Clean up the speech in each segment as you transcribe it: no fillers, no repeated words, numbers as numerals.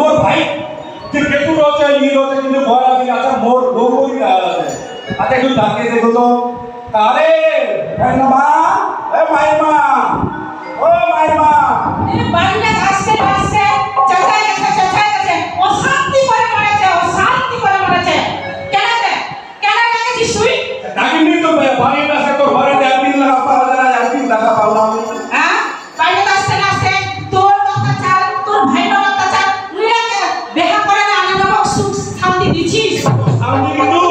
মোর ভাই যে কেতু রচে নি রচে কিন্তু ভয় আছে আচ্ছা মোর গৌরী আছে আচ্ছা একটু ডাকে দেখো তো কারে মা এ মাইমা ও মাইমা এ বাইরে আসছে চাচা গেছে ও শান্তি করে মরেছে কেন ডাকেছিস তুই ডাকিনি তো বাড়ির কাছে তোর ঘরে একদিন লাগা পাওয়া যায় একদিন দেখা পাওয়া হ্যাঁ বাইরে আসছে তোর অত্যাচার তোর ভাইয়ের অত্যাচার উইরাকে দেখা করে না আনন্দমক সুখ শান্তি দিছিস শান্তি কিন্তু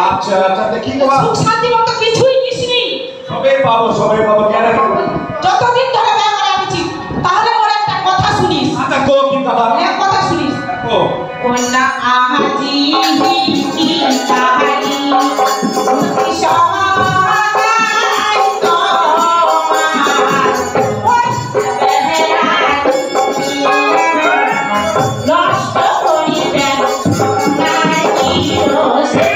আচ্ছা কি কবা সুখ শান্তি মত কিছুই দিসনি সবে পাবো কেন যতদিন ধরে বিয়ে করা উচিত তাহলে মোর একটা কথা শুনিস আচ্ছা কো কি কথা এক কথা শুনিস কো ওনা আহাজি কি তাহারি মুক্তি সহায় তোমার ওই নষ্ট করিবেন নাহি রোষে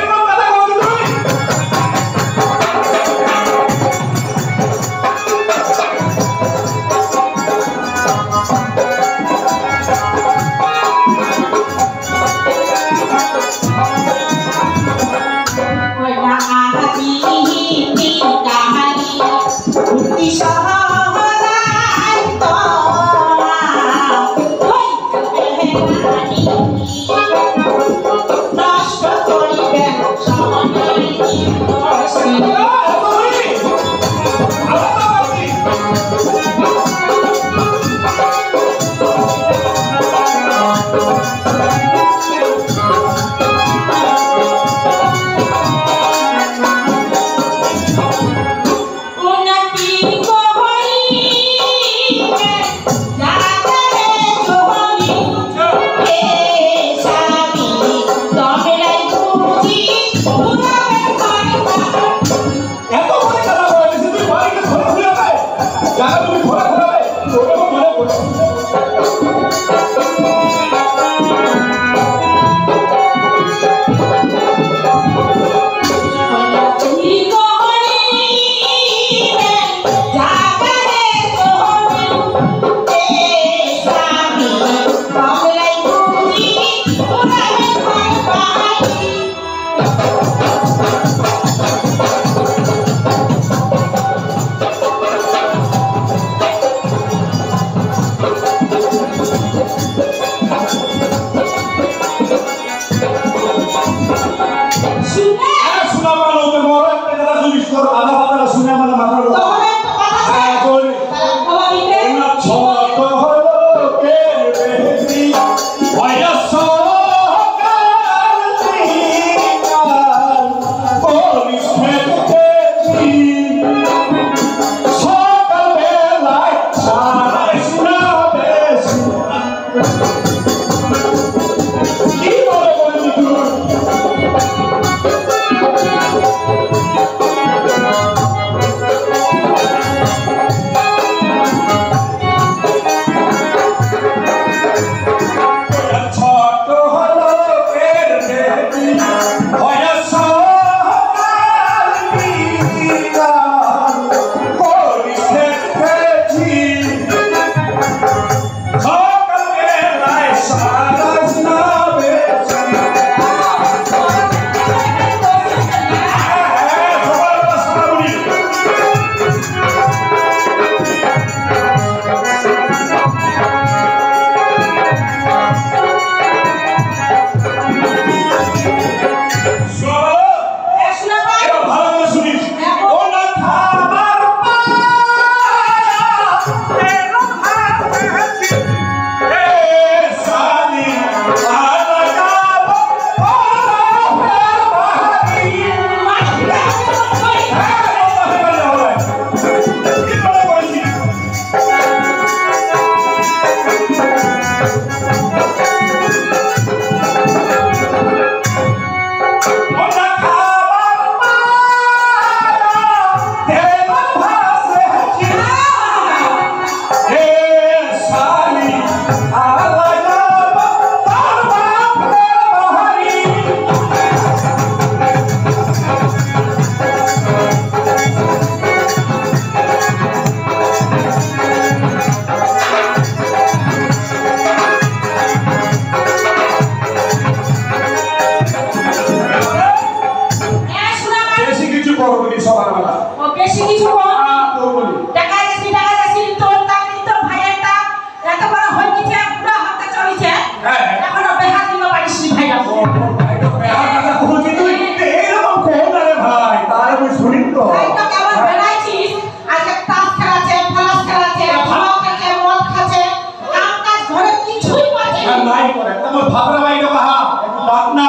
করে তোমার ভাবরা ভাই লো কাহা একটু ডাক না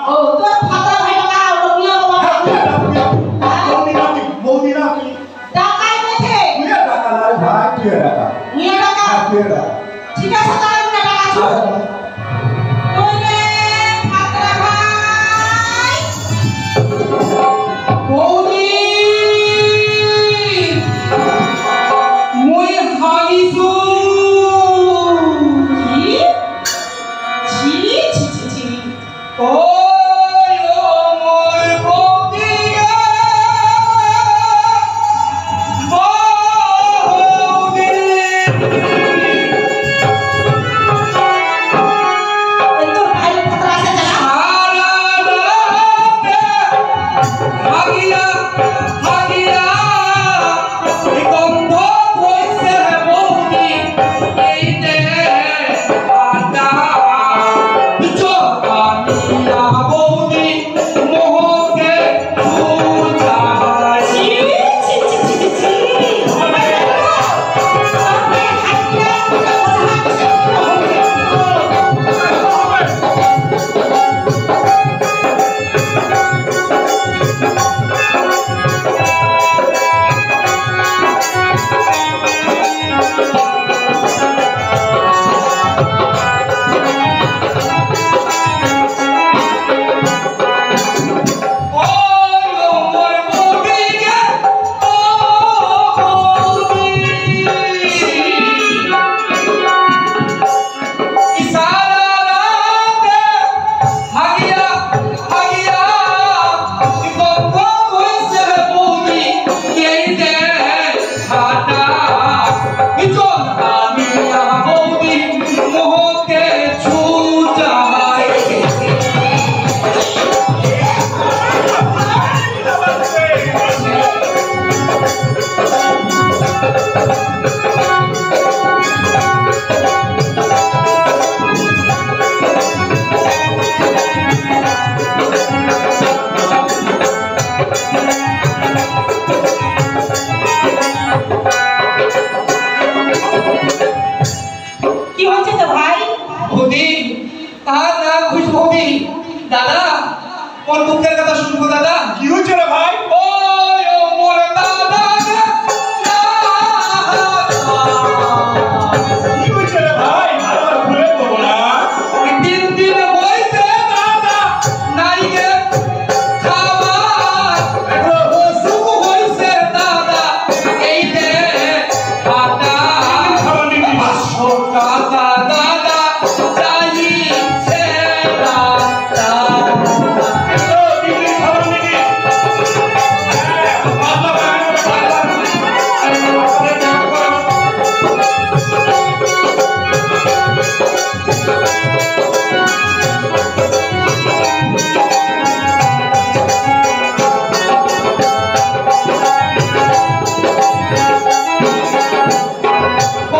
ও তোর ফাদা ভাই কাহা রমিয়া বাবা মৌদিনা কি ডাকাই মেথে তুই ডাকা না রে ভাই তুই ডাকা মুয়া ডাকা তুই ডাকা ঠিক আছে তাহলে মুয়া ডাকা ছো তোরে ফাদা ভাই বৌদি মই হাগিছো দাদা কোন দুঃখের কথা শুনবো দাদা কি হচ্ছে রে ভাই ওই ও মোর দাদা কি হচ্ছে রে ভাই আর ভুলে দেবো না দিন দিন হইতে দাদা নাই গে খাবার অসুখ হইছে দাদা এই দে হাটা খাবার নিবি 500 টাকা দাদা চাইছে দাদা খাবার নিবি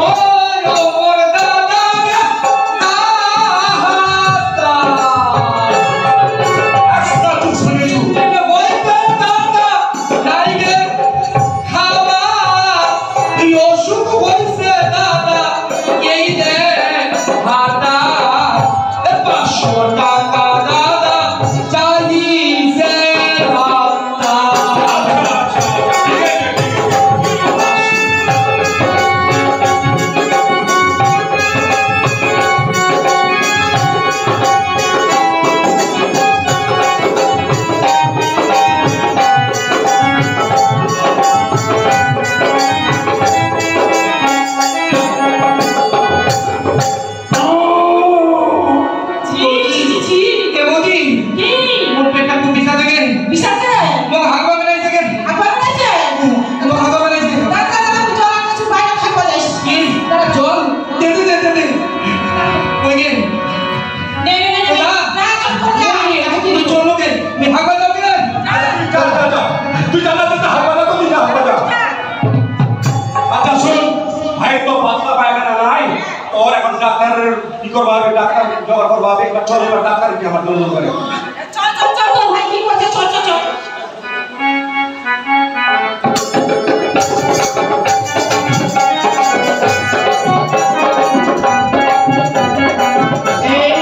ওই ও মোর দাদা হাতা একটা তুই শুনে যু দিন হইতে দাদা নাই গে খাবার অসুখ হইছে দাদা এই দে হাটা 500 টাকা দাদা চাইছে হাতা জি জি জি কে বলি কি মোর পেটটা খুব বিষা থাকে বিশাতে মোক হাগবা বেলাই থাকে আবার আছে মোক হাগবা বেলাই থাকে দাদা দাদা চল কিছু বাইরে খাবো যাইস কি জল দে কই গে নে নে নে না চল করে তুই চল লোকে মি হাগবা যাও কে তুই জানা তো হাসপাতাল তো যা হাসপাতাল আচ্ছা শুন ভাই তো পাতলা পায়খানা নাই ওর এখন ডাক্তার কি করবা ডাক্তার জোগাড় করবা একবার চল এবার ডাক্তার কি আমার জন্য করে চল চল চল তোর ভাই কি করছে চল চল চল এই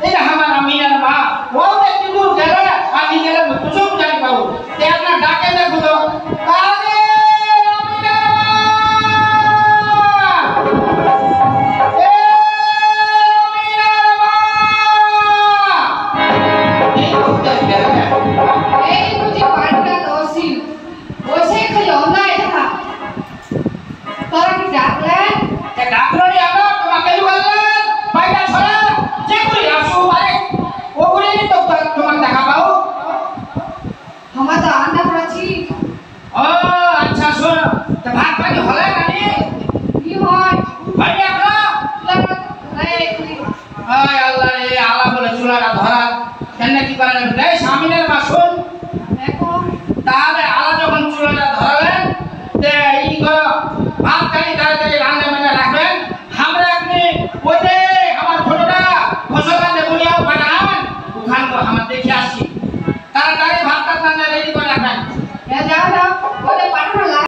এই আমার আমিনার মা ও একটু দূর গেলে আর নিয়ে গেলে কিছু জানি পাবো তে আপনার ডাকে দেখো তো কারে আমিনার মা এ আমিনার মা এই উত্তর দেবে এই বুঝি পাল্টা দোষী বসে খালি অন্যায় থাকা তোরা কি ডাকলেন তে ডাক্তারি আলো তোমাকে বললেন বাইরে ছড়া যে করি আসো পারে ও করে তো তোমাকে দেখা পাও আমার তো আন্ডা করেছি ও আচ্ছা শোন তো ভাত পানি হলে নানি কি হয় ভাই আপনা আয় আল্লাহ রে আলা বলে চুলাটা ধরা কেন কি করে রে স্বামীনের মা শোন দেখো তাহলে